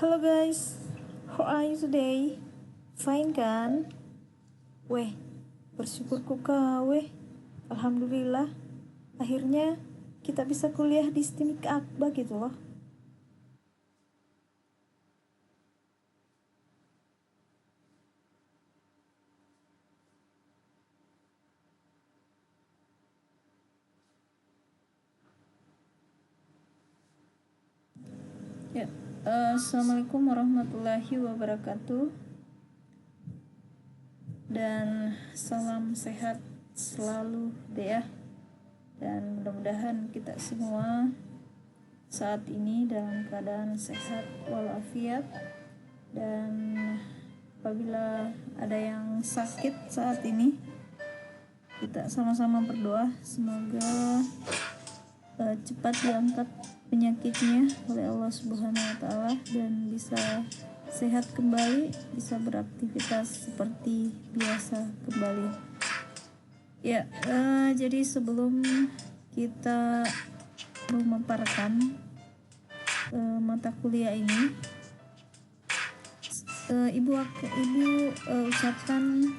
Halo guys, how are you today? Fine kan? Weh, bersyukurku kau weh. Alhamdulillah, akhirnya kita bisa kuliah di STIMIK Akbar gitu loh. Ya, Assalamualaikum warahmatullahi wabarakatuh. Dan salam sehat selalu deh ya. Dan mudah-mudahan kita semua saat ini dalam keadaan sehat walafiat. Dan apabila ada yang sakit saat ini, kita sama-sama berdoa semoga cepat diangkat penyakitnya oleh Allah Subhanahu wa Ta'ala dan bisa sehat kembali, bisa beraktivitas seperti biasa kembali. Ya, jadi sebelum kita memaparkan mata kuliah ini, ibu ucapkan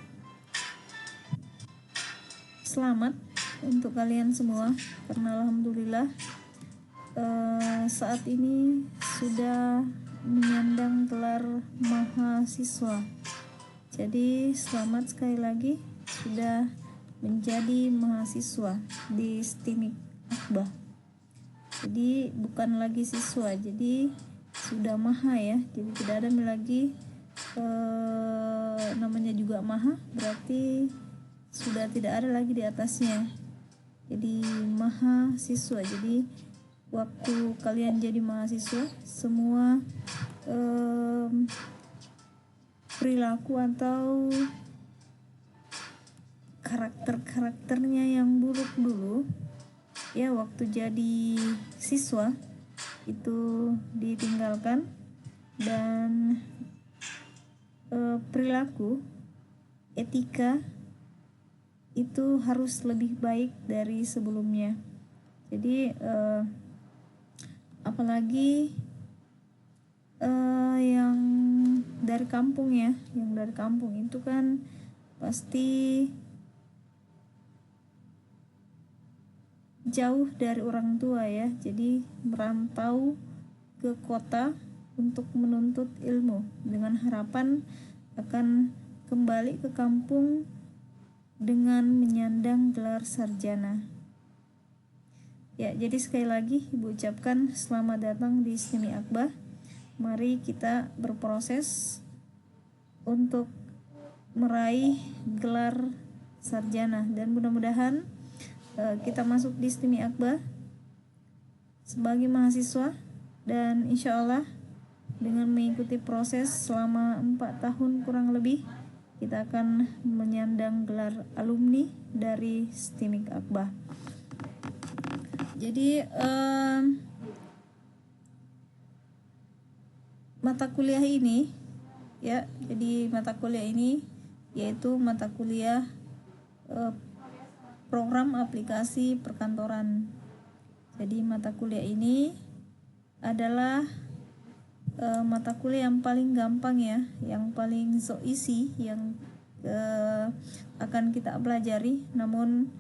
selamat untuk kalian semua karena alhamdulillah saat ini sudah menyandang gelar mahasiswa. Jadi selamat sekali lagi sudah menjadi mahasiswa di STIMIK Akbar. Jadi bukan lagi siswa, jadi sudah maha ya. Jadi tidak ada lagi namanya juga maha, berarti sudah tidak ada lagi di atasnya. Jadi mahasiswa. Jadi waktu kalian jadi mahasiswa, semua perilaku atau karakternya yang buruk dulu ya waktu jadi siswa itu ditinggalkan, dan perilaku etika itu harus lebih baik dari sebelumnya. Jadi apalagi yang dari kampung ya, yang dari kampung itu kan pasti jauh dari orang tua ya, jadi merantau ke kota untuk menuntut ilmu dengan harapan akan kembali ke kampung dengan menyandang gelar sarjana. Ya, jadi sekali lagi Ibu ucapkan selamat datang di STIMIK Akbar. Mari kita berproses untuk meraih gelar sarjana dan mudah-mudahan kita masuk di STIMIK Akbar sebagai mahasiswa, dan insya Allah dengan mengikuti proses selama 4 tahun kurang lebih kita akan menyandang gelar alumni dari STIMIK Akbar. Jadi mata kuliah ini ya, jadi mata kuliah ini yaitu mata kuliah program aplikasi perkantoran. Jadi mata kuliah ini adalah mata kuliah yang paling gampang ya, yang paling so easy yang akan kita pelajari. Namun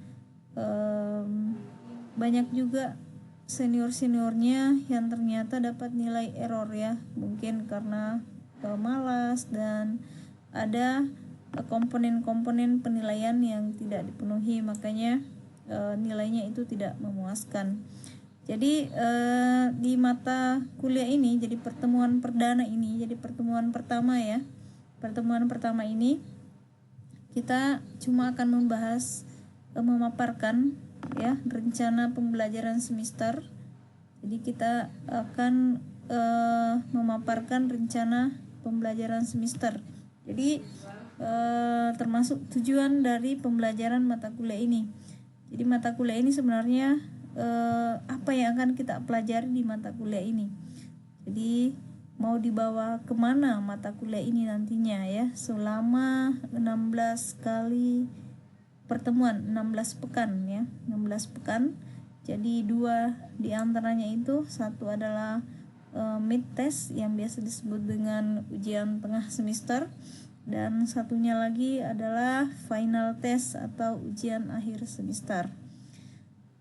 banyak juga seniornya yang ternyata dapat nilai error ya, mungkin karena malas dan ada komponen-komponen penilaian yang tidak dipenuhi, makanya nilainya itu tidak memuaskan. Jadi di mata kuliah ini, jadi pertemuan perdana ini, jadi pertemuan pertama ya, pertemuan pertama ini kita cuma akan membahas memaparkan ya rencana pembelajaran semester. Jadi kita akan memaparkan rencana pembelajaran semester. Jadi termasuk tujuan dari pembelajaran mata kuliah ini. Jadi mata kuliah ini sebenarnya apa yang akan kita pelajari di mata kuliah ini. Jadi mau dibawa kemana mata kuliah ini nantinya ya, selama 16 kali pertemuan, 16 pekan ya, 16 pekan. Jadi 2 diantaranya itu, satu adalah mid test yang biasa disebut dengan ujian tengah semester, dan satunya lagi adalah final test atau ujian akhir semester.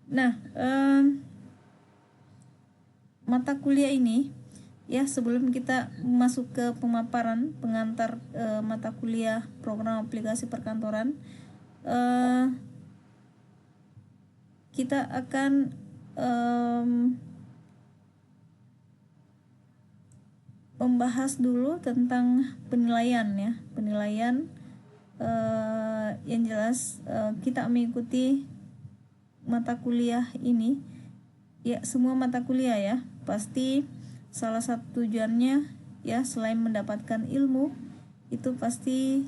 Nah, mata kuliah ini ya, sebelum kita masuk ke pemaparan pengantar mata kuliah program aplikasi perkantoran, kita akan membahas dulu tentang penilaian ya, penilaian yang jelas kita mengikuti mata kuliah ini ya, semua mata kuliah ya, pasti salah satu tujuannya ya, selain mendapatkan ilmu, itu pasti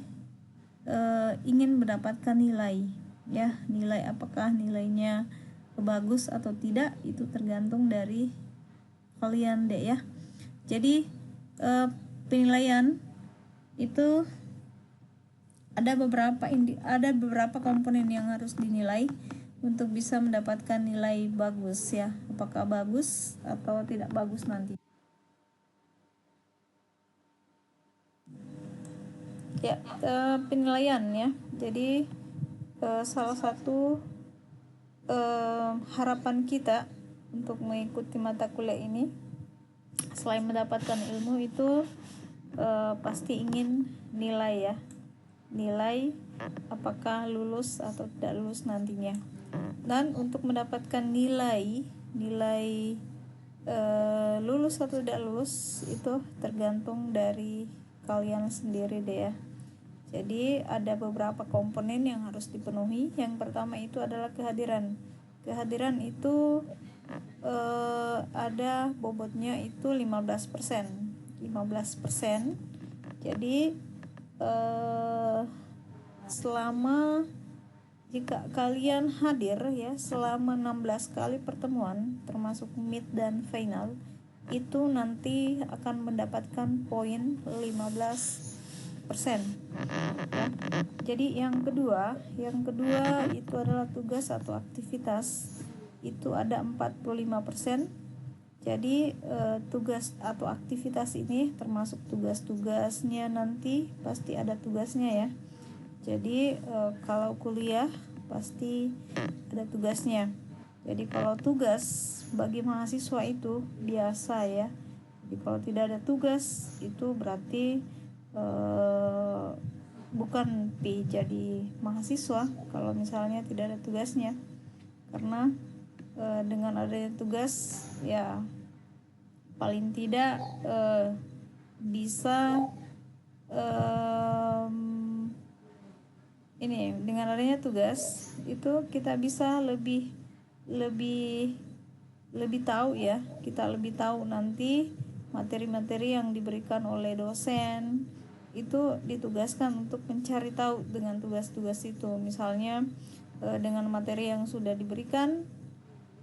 ingin mendapatkan nilai ya. Nilai, apakah nilainya bagus atau tidak, itu tergantung dari kalian deh ya. Jadi penilaian itu ada beberapa komponen yang harus dinilai untuk bisa mendapatkan nilai bagus ya, apakah bagus atau tidak bagus nanti ya. Penilaian ya, jadi salah satu harapan kita untuk mengikuti mata kuliah ini, selain mendapatkan ilmu, itu pasti ingin nilai ya, nilai apakah lulus atau tidak lulus nantinya. Dan untuk mendapatkan nilai lulus atau tidak lulus itu tergantung dari kalian sendiri deh ya. Jadi ada beberapa komponen yang harus dipenuhi. Yang pertama itu adalah kehadiran. Kehadiran itu ada bobotnya itu 15%. Jadi selama jika kalian hadir ya selama 16 kali pertemuan termasuk mid dan final, itu nanti akan mendapatkan poin 15%. Ya. Jadi yang kedua itu adalah tugas atau aktivitas, itu ada 45%. Jadi tugas atau aktivitas ini termasuk tugas-tugasnya, nanti pasti ada tugasnya ya. Jadi kalau kuliah pasti ada tugasnya. Jadi kalau tugas bagi mahasiswa itu biasa ya. Jadi kalau tidak ada tugas itu berarti bukan jadi mahasiswa kalau misalnya tidak ada tugasnya. Karena dengan adanya tugas ya paling tidak bisa ini, dengan adanya tugas itu kita bisa lebih tahu ya, kita lebih tahu nanti materi-materi yang diberikan oleh dosen, itu ditugaskan untuk mencari tahu dengan tugas-tugas itu. Misalnya dengan materi yang sudah diberikan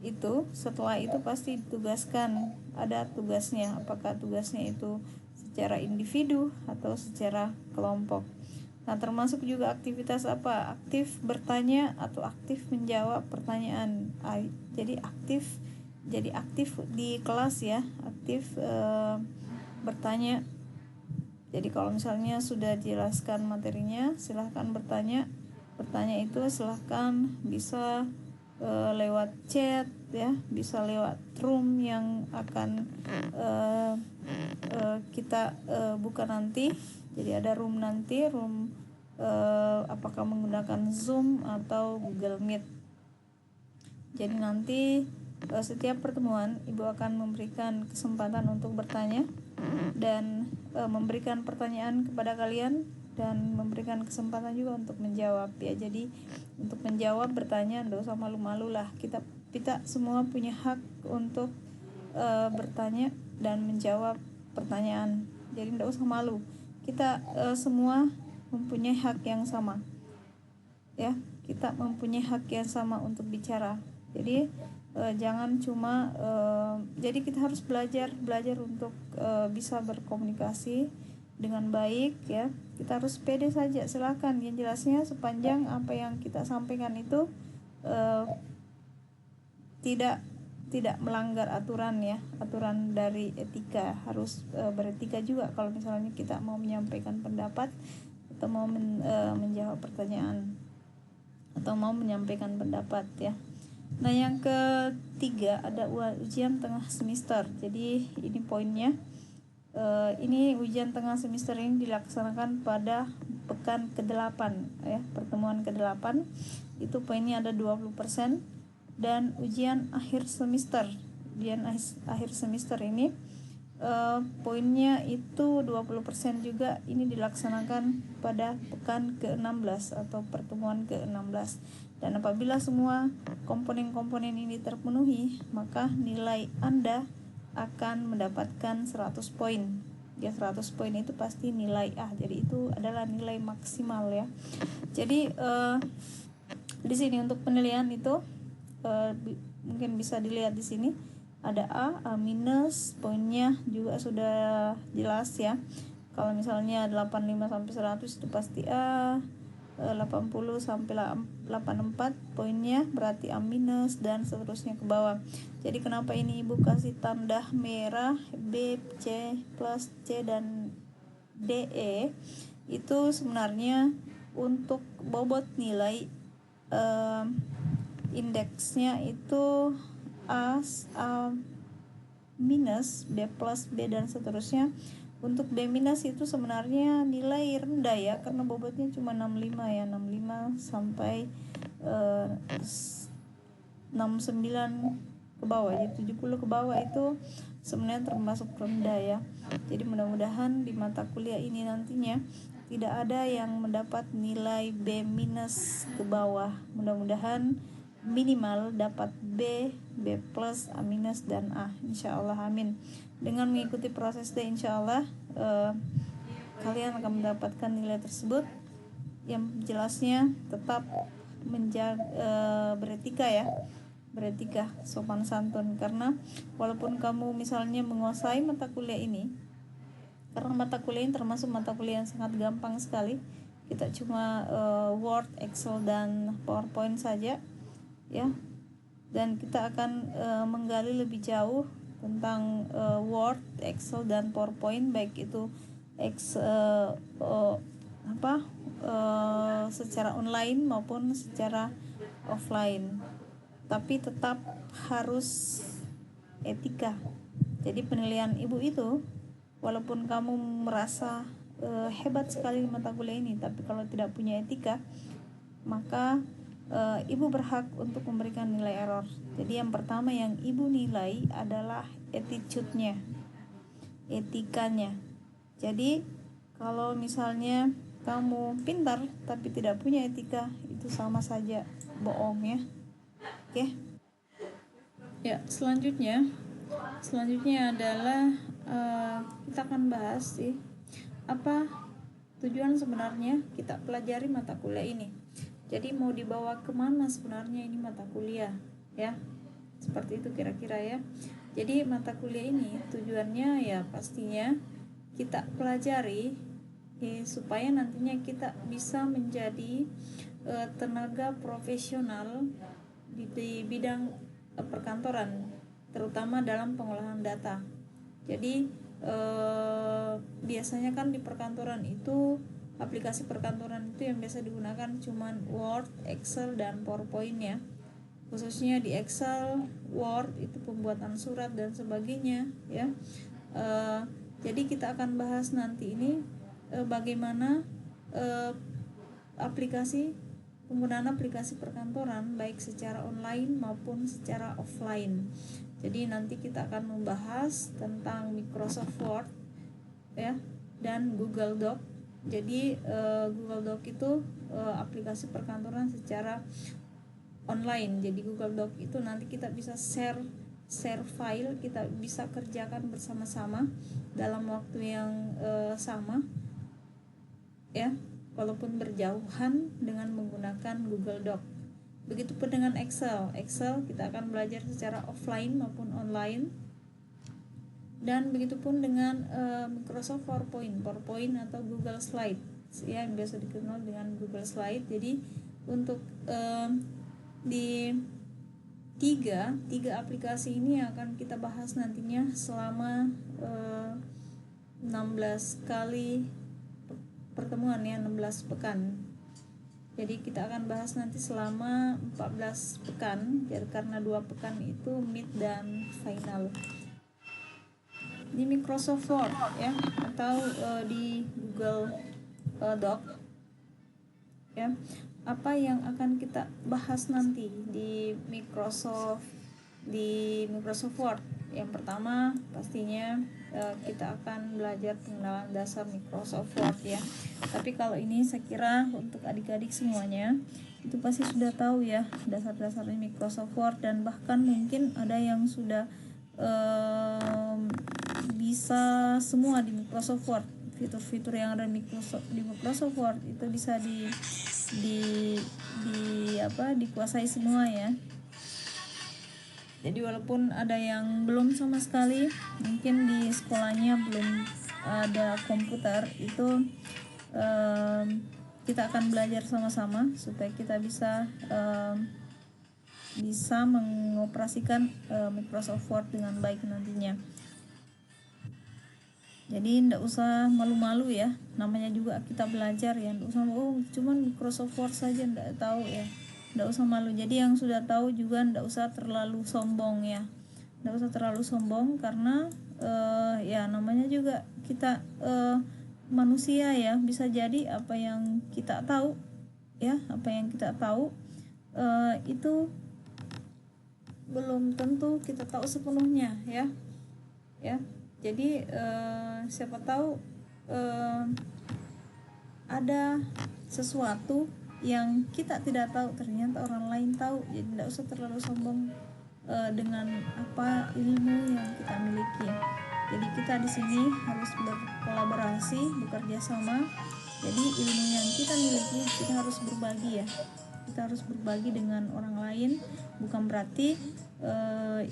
itu, setelah itu pasti ditugaskan, ada tugasnya, apakah tugasnya itu secara individu atau secara kelompok. Nah, termasuk juga aktivitas apa? Aktif bertanya atau aktif menjawab pertanyaan. Jadi aktif di kelas ya, aktif bertanya. Jadi kalau misalnya sudah jelaskan materinya, silahkan bertanya. Bertanya itu silahkan bisa lewat chat ya, bisa lewat room yang akan kita buka nanti. Jadi ada room nanti, apakah menggunakan Zoom atau Google Meet. Jadi nanti setiap pertemuan Ibu akan memberikan kesempatan untuk bertanya dan memberikan pertanyaan kepada kalian, dan memberikan kesempatan juga untuk menjawab ya. Jadi untuk menjawab, bertanya, tidak usah malu-malu lah. Kita semua punya hak untuk bertanya dan menjawab pertanyaan. Jadi tidak usah malu. Kita semua mempunyai hak yang sama ya, kita mempunyai hak yang sama untuk bicara. Jadi jangan cuma jadi kita harus belajar untuk bisa berkomunikasi dengan baik ya. Kita harus pede saja, silakan yang jelasnya sepanjang apa yang kita sampaikan itu tidak tidak melanggar aturan ya, aturan dari etika, harus beretika juga kalau misalnya kita mau menyampaikan pendapat atau mau menjawab pertanyaan atau mau menyampaikan pendapat ya. Nah, yang ketiga ada ujian tengah semester. Jadi ini poinnya. Ini ujian tengah semester ini dilaksanakan pada pekan ke-8 ya, pertemuan ke-8. Itu poinnya ada 20%. Dan ujian akhir semester. Ujian akhir semester ini poinnya itu 20% juga. Ini dilaksanakan pada pekan ke-16 atau pertemuan ke-16. Dan apabila semua komponen-komponen ini terpenuhi, maka nilai Anda akan mendapatkan 100 poin. Ya, 100 poin itu pasti nilai A. Jadi itu adalah nilai maksimal ya. Jadi di sini untuk penilaian itu mungkin bisa dilihat di sini ada A minus, poinnya juga sudah jelas ya. Kalau misalnya 85 sampai 100 itu pasti A, 80 sampai 84 poinnya berarti A minus, dan seterusnya ke bawah. Jadi kenapa ini ibu kasih tanda merah B, C plus, C dan D, E itu sebenarnya untuk bobot nilai indeksnya itu A minus, B plus, B dan seterusnya. Untuk B minus itu sebenarnya nilai rendah ya, karena bobotnya cuma 65 ya, 65 sampai 69 ke bawah. Jadi 70 ke bawah itu sebenarnya termasuk rendah ya. Jadi mudah-mudahan di mata kuliah ini nantinya tidak ada yang mendapat nilai B minus ke bawah. Mudah-mudahan minimal dapat B, B plus, A minus dan A, insya Allah, amin. Dengan mengikuti proses D, insya Allah kalian akan mendapatkan nilai tersebut. Yang jelasnya tetap beretika ya, beretika, sopan santun. Karena walaupun kamu misalnya menguasai mata kuliah ini, karena mata kuliah ini termasuk mata kuliah yang sangat gampang sekali, kita cuma Word, Excel dan PowerPoint saja ya, dan kita akan menggali lebih jauh tentang Word, Excel dan PowerPoint, baik itu secara online maupun secara offline, tapi tetap harus etika. Jadi penilaian ibu itu, walaupun kamu merasa hebat sekali di mata kuliah ini, tapi kalau tidak punya etika, maka ibu berhak untuk memberikan nilai error. Jadi yang pertama yang ibu nilai adalah attitude-nya, etikanya. Jadi kalau misalnya kamu pintar tapi tidak punya etika, itu sama saja bohong ya. Oke. Ya, selanjutnya adalah kita akan bahas sih apa tujuan sebenarnya kita pelajari mata kuliah ini. Jadi mau dibawa kemana sebenarnya ini mata kuliah ya, seperti itu kira-kira ya. Jadi mata kuliah ini tujuannya ya pastinya kita pelajari supaya nantinya kita bisa menjadi tenaga profesional di bidang perkantoran, terutama dalam pengolahan data. Jadi biasanya kan di perkantoran itu, aplikasi perkantoran itu yang biasa digunakan cuman Word, Excel dan PowerPoint ya. Khususnya di Excel, Word itu pembuatan surat dan sebagainya ya. Jadi kita akan bahas nanti ini bagaimana penggunaan aplikasi perkantoran baik secara online maupun secara offline. Jadi nanti kita akan membahas tentang Microsoft Word ya dan Google Doc. Jadi Google Doc itu aplikasi perkantoran secara online. Jadi Google Doc itu nanti kita bisa share file, kita bisa kerjakan bersama-sama dalam waktu yang sama ya, walaupun berjauhan dengan menggunakan Google Doc. Begitupun dengan Excel kita akan belajar secara offline maupun online. Dan begitupun dengan Microsoft PowerPoint atau Google Slide ya, yang biasa dikenal dengan Google Slide. Jadi untuk di tiga aplikasi ini akan kita bahas nantinya selama 16 kali pertemuan ya, 16 pekan. Jadi kita akan bahas nanti selama 14 pekan, karena 2 pekan itu mid dan final. Di Microsoft Word ya, atau di Google Doc ya, apa yang akan kita bahas nanti di Microsoft Word. Yang pertama pastinya kita akan belajar pengenalan dasar Microsoft Word ya. Tapi kalau ini saya kira untuk adik-adik semuanya itu pasti sudah tahu ya dasar-dasarnya Microsoft Word, dan bahkan mungkin ada yang sudah bisa semua di Microsoft Word. Fitur-fitur yang ada di Microsoft Word itu bisa dikuasai semua ya. Jadi walaupun ada yang belum sama sekali, mungkin di sekolahnya belum ada komputer, itu kita akan belajar sama-sama supaya kita bisa mengoperasikan Microsoft Word dengan baik nantinya. Jadi tidak usah malu-malu ya, namanya juga kita belajar ya, tidak usah cuman Microsoft Word saja tidak tahu ya, tidak usah malu. Jadi yang sudah tahu juga tidak usah terlalu sombong ya, tidak usah terlalu sombong, karena ya namanya juga kita manusia ya, bisa jadi apa yang kita tahu itu belum tentu kita tahu sepenuhnya ya. Jadi siapa tahu ada sesuatu yang kita tidak tahu ternyata orang lain tahu. Jadi tidak usah terlalu sombong dengan apa ilmu yang kita miliki. Jadi kita di sini harus berkolaborasi, bekerja sama. Jadi ilmu yang kita miliki kita harus berbagi ya. Kita harus berbagi dengan orang lain. Bukan berarti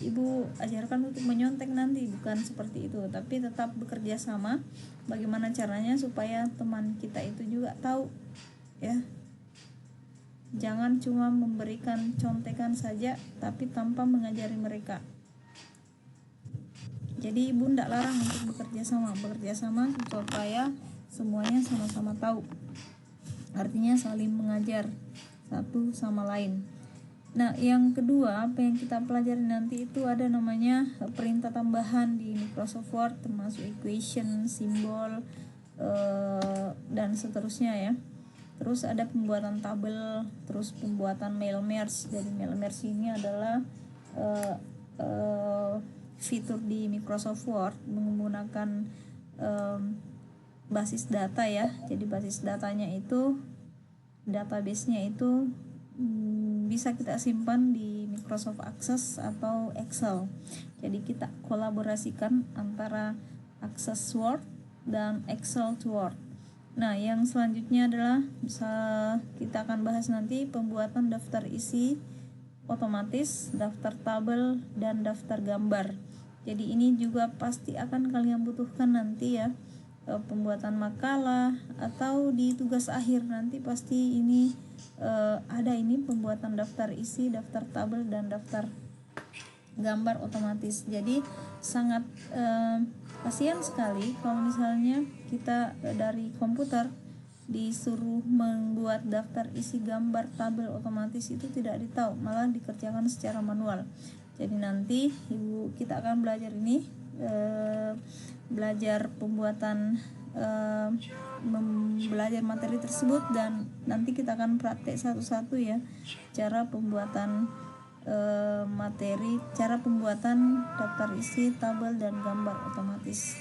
ibu ajarkan untuk menyontek nanti, bukan seperti itu, tapi tetap bekerja sama. Bagaimana caranya supaya teman kita itu juga tahu ya. Jangan cuma memberikan contekan saja tapi tanpa mengajari mereka. Jadi ibu tidak larang untuk bekerja sama supaya semuanya sama-sama tahu. Artinya saling mengajar satu sama lain. Nah, yang kedua apa yang kita pelajari nanti itu ada namanya perintah tambahan di Microsoft Word, termasuk equation, simbol, dan seterusnya ya. Terus ada pembuatan tabel, terus pembuatan mail merge. Jadi mail merge ini adalah fitur di Microsoft Word menggunakan basis data ya. Jadi basis datanya itu, database-nya itu bisa kita simpan di Microsoft Access atau Excel. Jadi kita kolaborasikan antara Access Word dan Excel to Word. Nah, yang selanjutnya adalah kita akan bahas nanti pembuatan daftar isi otomatis, daftar tabel, dan daftar gambar. Jadi ini juga pasti akan kalian butuhkan nanti ya, pembuatan makalah atau di tugas akhir nanti pasti ini ada ini pembuatan daftar isi, daftar tabel, dan daftar gambar otomatis. Jadi sangat kasihan sekali kalau misalnya kita dari komputer disuruh membuat daftar isi, gambar, tabel otomatis, itu tidak ditahu, malah dikerjakan secara manual. Jadi nanti kita akan belajar ini, belajar pembuatan, belajar materi tersebut, dan nanti kita akan praktek satu-satu ya cara pembuatan materi, cara pembuatan daftar isi, tabel, dan gambar otomatis.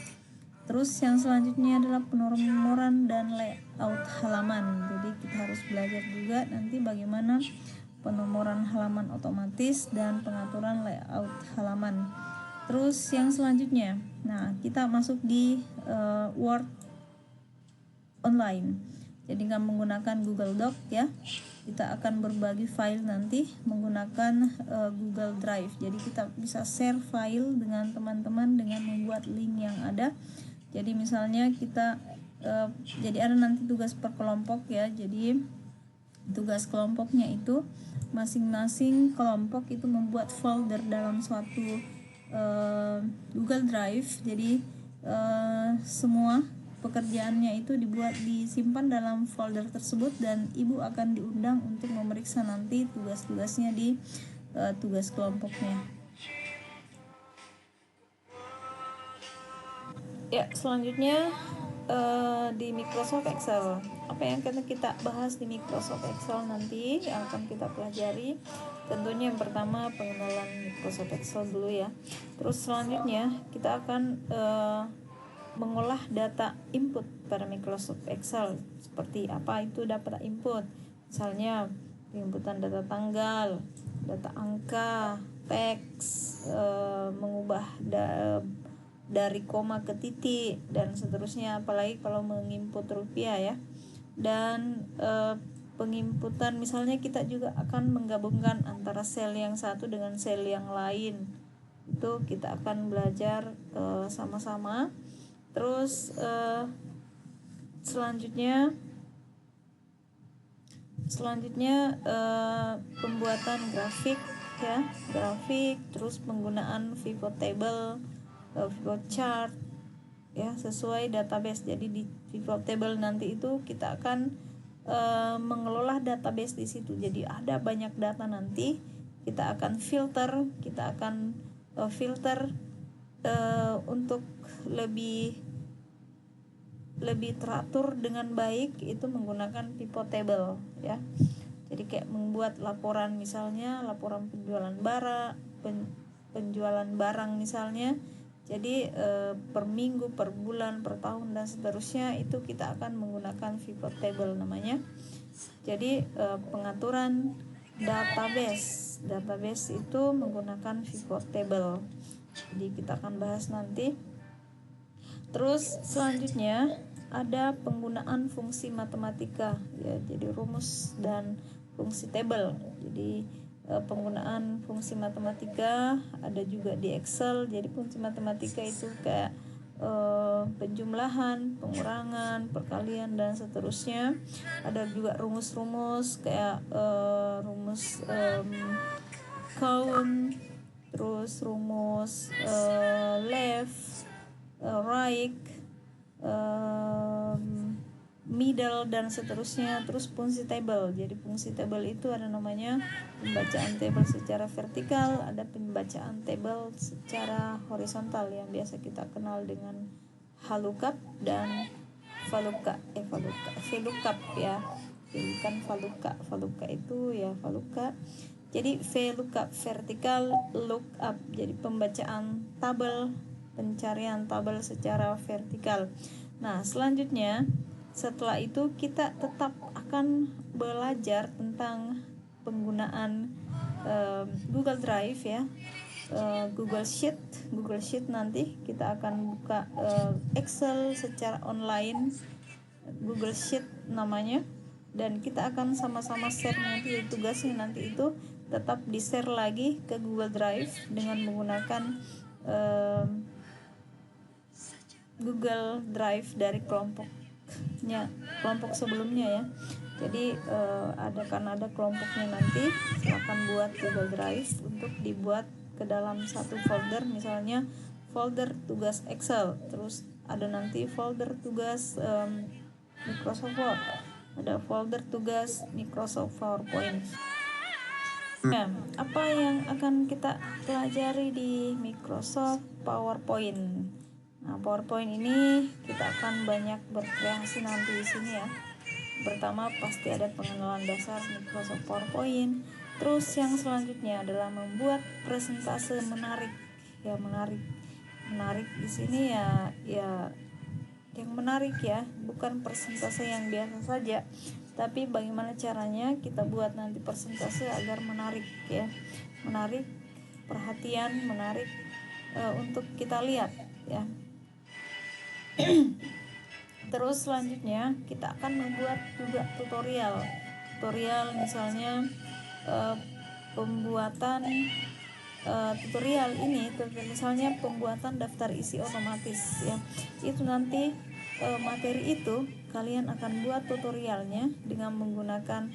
Terus yang selanjutnya adalah penomoran dan layout halaman. Jadi kita harus belajar juga nanti bagaimana penomoran halaman otomatis dan pengaturan layout halaman. Terus yang selanjutnya, nah kita masuk di Word online. Jadi nggak menggunakan Google Doc ya. Kita akan berbagi file nanti menggunakan Google Drive. Jadi kita bisa share file dengan teman-teman dengan membuat link yang ada. Jadi misalnya kita jadi ada nanti tugas per kelompok ya. Jadi Tugas kelompoknya itu masing-masing kelompok itu membuat folder dalam suatu Google Drive. Jadi semua pekerjaannya itu disimpan dalam folder tersebut, dan ibu akan diundang untuk memeriksa nanti tugas-tugasnya di tugas kelompoknya. Ya, selanjutnya di Microsoft Excel. Apa yang akan kita bahas di Microsoft Excel nanti yang akan kita pelajari? Tentunya yang pertama pengenalan Microsoft Excel dulu ya. Terus selanjutnya kita akan mengolah data input pada Microsoft Excel. Seperti apa itu data input? Misalnya penginputan data tanggal, data angka, teks, mengubah dari koma ke titik dan seterusnya, apalagi kalau menginput rupiah ya. Dan penginputan, misalnya kita juga akan menggabungkan antara sel yang satu dengan sel yang lain, itu kita akan belajar sama-sama. Terus selanjutnya pembuatan grafik ya, terus penggunaan pivot table, pivot chart ya, sesuai database. Jadi di pivot table nanti itu kita akan mengelola database di situ. Jadi ada banyak data, nanti kita akan filter untuk lebih teratur dengan baik, itu menggunakan pivot table ya. Jadi kayak membuat laporan, misalnya laporan penjualan barang misalnya. Jadi per minggu, per bulan, per tahun dan seterusnya, itu kita akan menggunakan pivot table namanya. Jadi pengaturan database itu menggunakan pivot table. Jadi kita akan bahas nanti. Terus selanjutnya ada penggunaan fungsi matematika ya, jadi rumus dan fungsi table. Jadi penggunaan fungsi matematika ada juga di Excel. Jadi fungsi matematika itu kayak penjumlahan, pengurangan, perkalian dan seterusnya. Ada juga rumus-rumus kayak rumus count, terus rumus left, right, middle dan seterusnya. Terus fungsi table. Jadi fungsi table itu ada namanya pembacaan table secara vertikal, ada pembacaan table secara horizontal yang biasa kita kenal dengan VLOOKUP dan VLOOKUP ya. Jadi kan VLOOKUP itu ya VLOOKUP. Jadi VLOOKUP vertikal, lookup jadi pembacaan tabel, pencarian tabel secara vertikal. Nah, selanjutnya setelah itu kita tetap akan belajar tentang penggunaan Google Drive ya, Google Sheet nanti kita akan buka Excel secara online, Google Sheet namanya, dan kita akan sama-sama share nanti tugasnya. Nanti itu tetap di-share lagi ke Google Drive dengan menggunakan Google Drive dari kelompok sebelumnya ya. Jadi karena ada kelompoknya, nanti silakan buat Google Drive untuk dibuat ke dalam satu folder, misalnya folder tugas Excel, terus ada nanti folder tugas Microsoft Word, ada folder tugas Microsoft PowerPoint. Nah, apa yang akan kita pelajari di Microsoft PowerPoint? Nah, PowerPoint ini kita akan banyak berkreasi nanti di sini ya. Pertama pasti ada pengenalan dasar Microsoft PowerPoint. Terus yang selanjutnya adalah membuat presentase menarik. Ya, menarik di sini ya yang menarik ya, bukan presentase yang biasa saja, tapi bagaimana caranya kita buat nanti presentase agar menarik ya. Menarik perhatian, menarik untuk kita lihat ya. Terus selanjutnya kita akan membuat juga tutorial misalnya pembuatan tutorial ini misalnya pembuatan daftar isi otomatis ya. Itu nanti materi itu kalian akan buat tutorialnya dengan menggunakan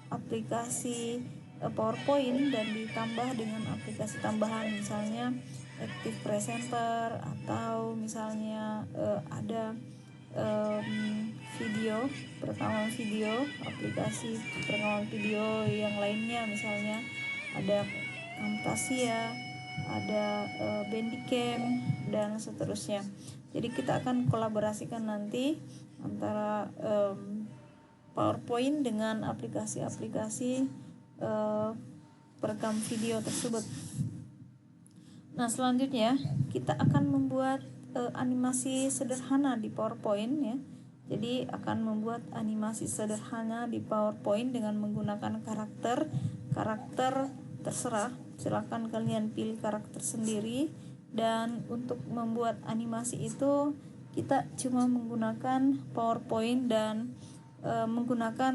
aplikasi PowerPoint dan ditambah dengan aplikasi tambahan, misalnya Active Presenter, atau misalnya ada video perekaman video, aplikasi perekaman video yang lainnya, misalnya ada Camtasia, ada Bandicam dan seterusnya. Jadi kita akan kolaborasikan nanti antara PowerPoint dengan aplikasi-aplikasi perekam video tersebut. Nah, selanjutnya kita akan membuat animasi sederhana di PowerPoint ya. Jadi akan membuat animasi sederhana di PowerPoint dengan menggunakan karakter terserah, silakan kalian pilih karakter sendiri. Dan untuk membuat animasi itu kita cuma menggunakan PowerPoint dan menggunakan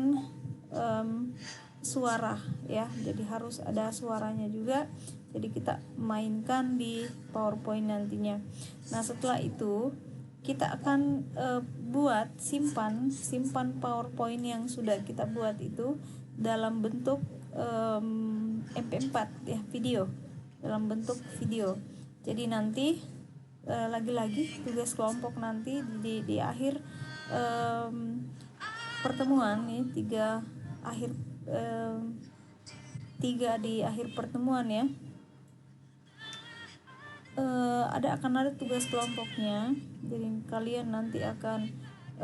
suara ya, jadi harus ada suaranya juga, jadi kita mainkan di PowerPoint nantinya. Nah, setelah itu kita akan simpan PowerPoint yang sudah kita buat itu dalam bentuk MP4 ya, dalam bentuk video. Jadi nanti lagi-lagi tugas kelompok nanti di akhir pertemuan nih, tiga di akhir pertemuan ya, akan ada tugas kelompoknya. Jadi kalian nanti akan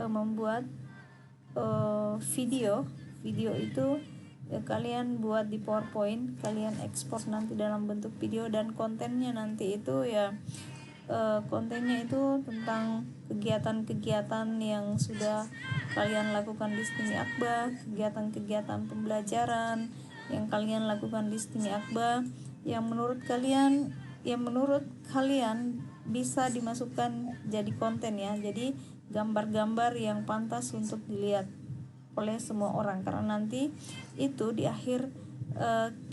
membuat video itu kalian buat di PowerPoint, kalian ekspor nanti dalam bentuk video, dan kontennya nanti itu ya kontennya itu tentang kegiatan-kegiatan yang sudah kalian lakukan di STIMI Akba, kegiatan-kegiatan pembelajaran yang kalian lakukan di STIMI Akba yang menurut kalian bisa dimasukkan jadi konten ya. Jadi gambar-gambar yang pantas untuk dilihat oleh semua orang, karena nanti itu di akhir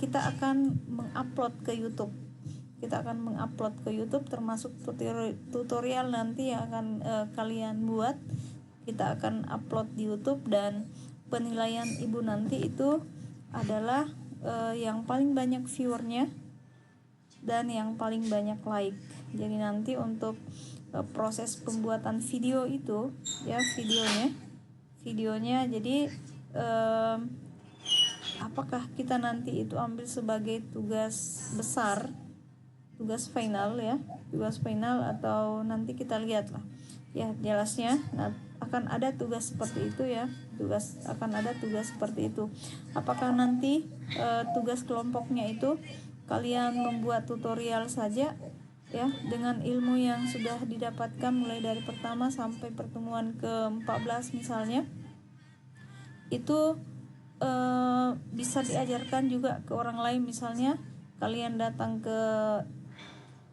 kita akan mengupload ke YouTube. Termasuk tutorial nanti yang akan kalian buat, kita akan upload di YouTube, dan penilaian ibu nanti itu adalah yang paling banyak viewernya dan yang paling banyak like. Jadi nanti untuk proses pembuatan video itu ya, videonya jadi apakah kita nanti itu ambil sebagai tugas besar, tugas final atau nanti kita lihat lah ya jelasnya. Nah, akan ada tugas seperti itu ya, apakah nanti tugas kelompoknya itu kalian membuat tutorial saja ya, dengan ilmu yang sudah didapatkan mulai dari pertama sampai pertemuan ke-14 misalnya, itu bisa diajarkan juga ke orang lain. Misalnya kalian datang ke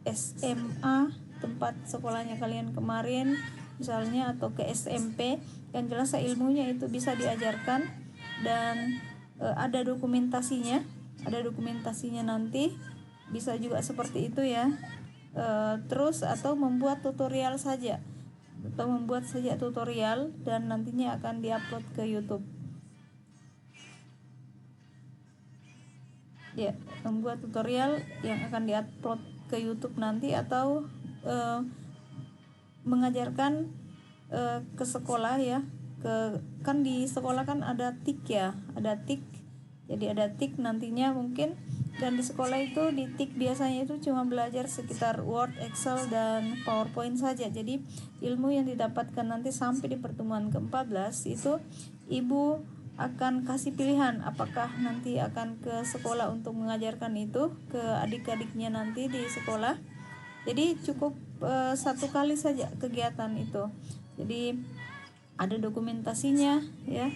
SMA tempat sekolahnya kalian kemarin misalnya, atau ke SMP, yang jelas ilmunya itu bisa diajarkan dan ada dokumentasinya nanti, bisa juga seperti itu ya. Terus atau membuat tutorial saja dan nantinya akan diupload ke YouTube ya, membuat tutorial yang akan diupload ke YouTube nanti, atau mengajarkan ke sekolah ya, kan di sekolah kan ada tik, jadi ada tik nantinya mungkin. Dan di sekolah itu di tik biasanya itu cuma belajar sekitar Word, Excel, dan PowerPoint saja. Jadi ilmu yang didapatkan nanti sampai di pertemuan ke-14 itu ibu akan kasih pilihan apakah nanti akan ke sekolah untuk mengajarkan itu ke adik-adiknya nanti di sekolah. Jadi cukup satu kali saja kegiatan itu. Jadi ada dokumentasinya ya.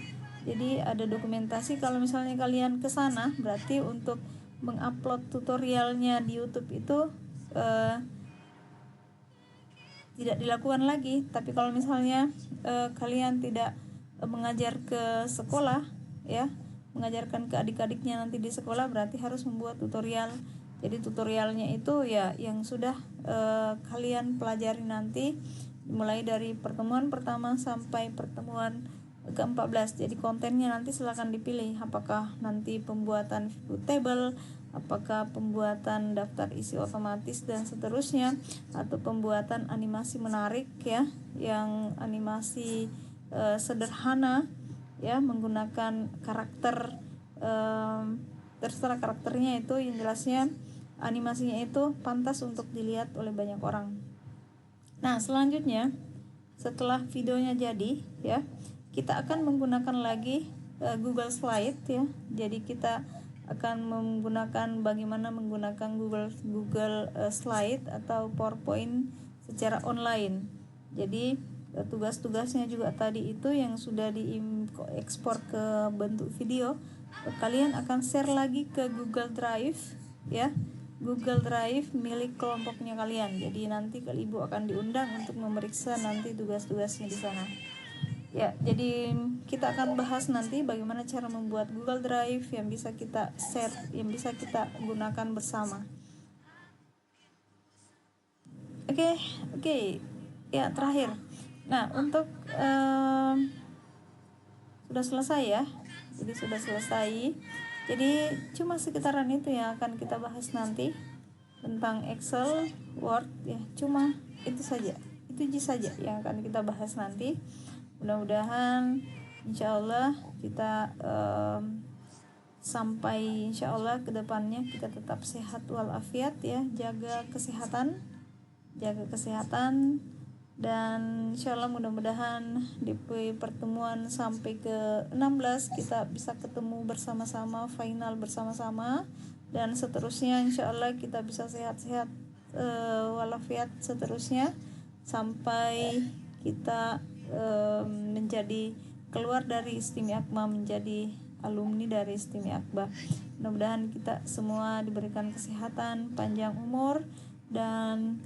Jadi ada dokumentasi. Kalau misalnya kalian ke sana, berarti untuk mengupload tutorialnya di YouTube itu tidak dilakukan lagi. Tapi kalau misalnya kalian tidak mengajar ke sekolah ya, mengajarkan ke adik-adiknya nanti di sekolah, berarti harus membuat tutorial. Jadi tutorialnya itu ya yang sudah kalian pelajari nanti mulai dari pertemuan pertama sampai pertemuan ke-14. Jadi kontennya nanti silakan dipilih, apakah nanti pembuatan pivot table, apakah pembuatan daftar isi otomatis dan seterusnya, atau pembuatan animasi menarik ya, yang animasi sederhana ya, menggunakan karakter, terserah karakternya itu, yang jelasnya animasinya itu pantas untuk dilihat oleh banyak orang. Nah, selanjutnya setelah videonya jadi ya, kita akan menggunakan lagi Google Slide ya. Jadi kita akan menggunakan bagaimana menggunakan Google Slide atau PowerPoint secara online. Jadi tugas-tugasnya juga tadi itu yang sudah diekspor ke bentuk video, kalian akan share lagi ke Google Drive ya, Google Drive milik kelompoknya kalian. Jadi nanti ibu akan diundang untuk memeriksa nanti tugas-tugasnya di sana. Ya, jadi kita akan bahas nanti bagaimana cara membuat Google Drive yang bisa kita share, yang bisa kita gunakan bersama. Oke. Ya, terakhir. Nah, untuk sudah selesai ya. Jadi sudah selesai. Jadi cuma sekitaran itu yang akan kita bahas nanti tentang Excel, Word ya. Cuma itu saja. Itu saja yang akan kita bahas nanti. Mudah-mudahan insyaallah kita sampai insyaallah ke depannya kita tetap sehat walafiat ya, jaga kesehatan dan insyaallah mudah-mudahan di pertemuan sampai ke 16 kita bisa ketemu bersama-sama, final bersama-sama, dan seterusnya insyaallah kita bisa sehat-sehat walafiat seterusnya sampai kita menjadi keluar dari Istimi Akbar, menjadi alumni dari Istimi Akbar. Mudah-mudahan kita semua diberikan kesehatan, panjang umur dan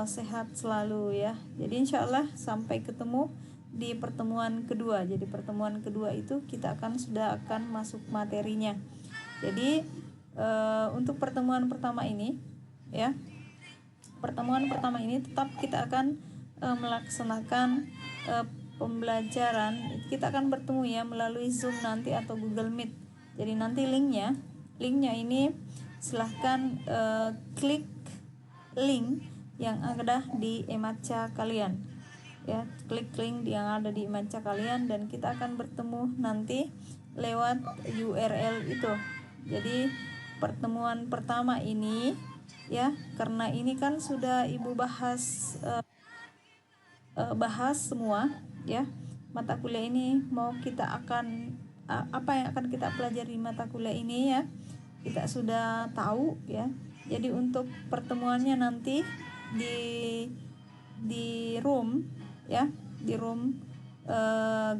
sehat selalu ya. Jadi insyaallah sampai ketemu di pertemuan kedua. Jadi pertemuan kedua itu kita sudah akan masuk materinya. Jadi untuk pertemuan pertama ini ya, pertemuan pertama ini tetap kita akan melaksanakan pembelajaran. Kita akan bertemu ya melalui Zoom nanti atau Google Meet. Jadi nanti linknya ini silahkan klik link yang ada di e-matcha kalian ya, klik link yang ada di e-matcha kalian dan kita akan bertemu nanti lewat URL itu. Jadi pertemuan pertama ini ya, karena ini kan sudah ibu bahas semua ya mata kuliah ini, mau kita akan apa yang akan kita pelajari mata kuliah ini ya, kita sudah tahu ya. Jadi untuk pertemuannya nanti di room ya, di room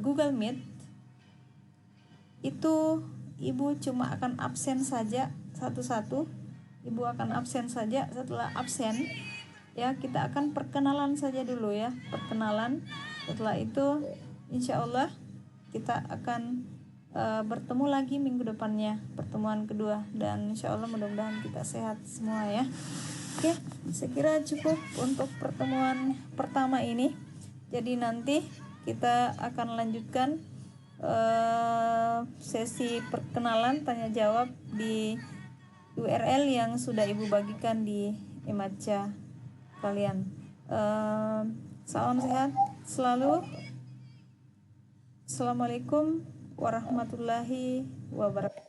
Google Meet itu ibu cuma akan absen saja satu-satu, ibu akan absen saja. Setelah absen ya, kita akan perkenalan saja dulu ya, perkenalan. Setelah itu insyaallah kita akan bertemu lagi minggu depannya, pertemuan kedua, dan insyaallah mudah-mudahan kita sehat semua ya. Oke, saya kira cukup untuk pertemuan pertama ini. Jadi nanti kita akan lanjutkan sesi perkenalan tanya jawab di URL yang sudah ibu bagikan di e-matcha kalian. Salam sehat selalu. Assalamualaikum warahmatullahi wabarakatuh.